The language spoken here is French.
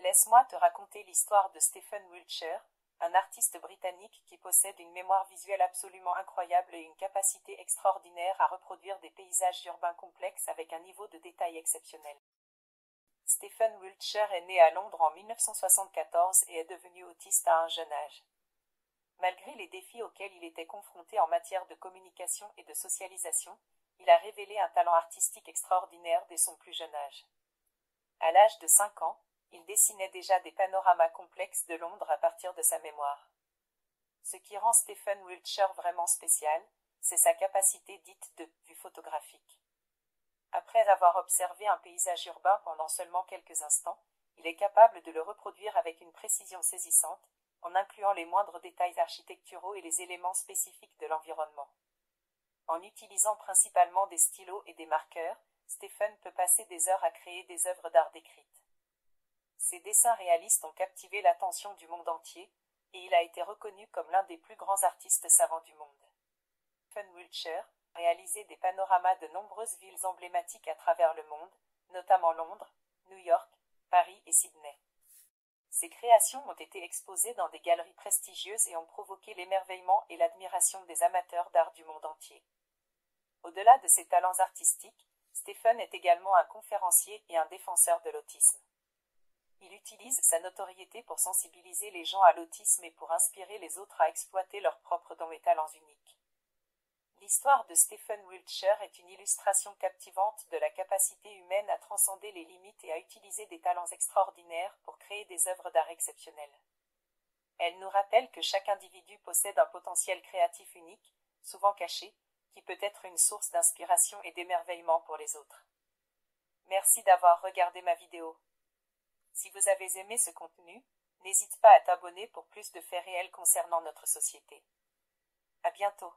Laisse-moi te raconter l'histoire de Stephen Wiltshire, un artiste britannique qui possède une mémoire visuelle absolument incroyable et une capacité extraordinaire à reproduire des paysages urbains complexes avec un niveau de détail exceptionnel. Stephen Wiltshire est né à Londres en 1974 et est devenu autiste à un jeune âge. Malgré les défis auxquels il était confronté en matière de communication et de socialisation, il a révélé un talent artistique extraordinaire dès son plus jeune âge. À l'âge de 5 ans, il dessinait déjà des panoramas complexes de Londres à partir de sa mémoire. Ce qui rend Stephen Wiltshire vraiment spécial, c'est sa capacité dite de vue photographique. Après avoir observé un paysage urbain pendant seulement quelques instants, il est capable de le reproduire avec une précision saisissante, en incluant les moindres détails architecturaux et les éléments spécifiques de l'environnement. En utilisant principalement des stylos et des marqueurs, Stephen peut passer des heures à créer des œuvres d'art décrites. Ses dessins réalistes ont captivé l'attention du monde entier, et il a été reconnu comme l'un des plus grands artistes savants du monde. Stephen Wiltshire a réalisé des panoramas de nombreuses villes emblématiques à travers le monde, notamment Londres, New York, Paris et Sydney. Ses créations ont été exposées dans des galeries prestigieuses et ont provoqué l'émerveillement et l'admiration des amateurs d'art du monde entier. Au-delà de ses talents artistiques, Stephen est également un conférencier et un défenseur de l'autisme. Il utilise sa notoriété pour sensibiliser les gens à l'autisme et pour inspirer les autres à exploiter leurs propres dons et talents uniques. L'histoire de Stephen Wiltshire est une illustration captivante de la capacité humaine à transcender les limites et à utiliser des talents extraordinaires pour créer des œuvres d'art exceptionnelles. Elle nous rappelle que chaque individu possède un potentiel créatif unique, souvent caché, qui peut être une source d'inspiration et d'émerveillement pour les autres. Merci d'avoir regardé ma vidéo. Si vous avez aimé ce contenu, n'hésite pas à t'abonner pour plus de faits réels concernant notre société. À bientôt.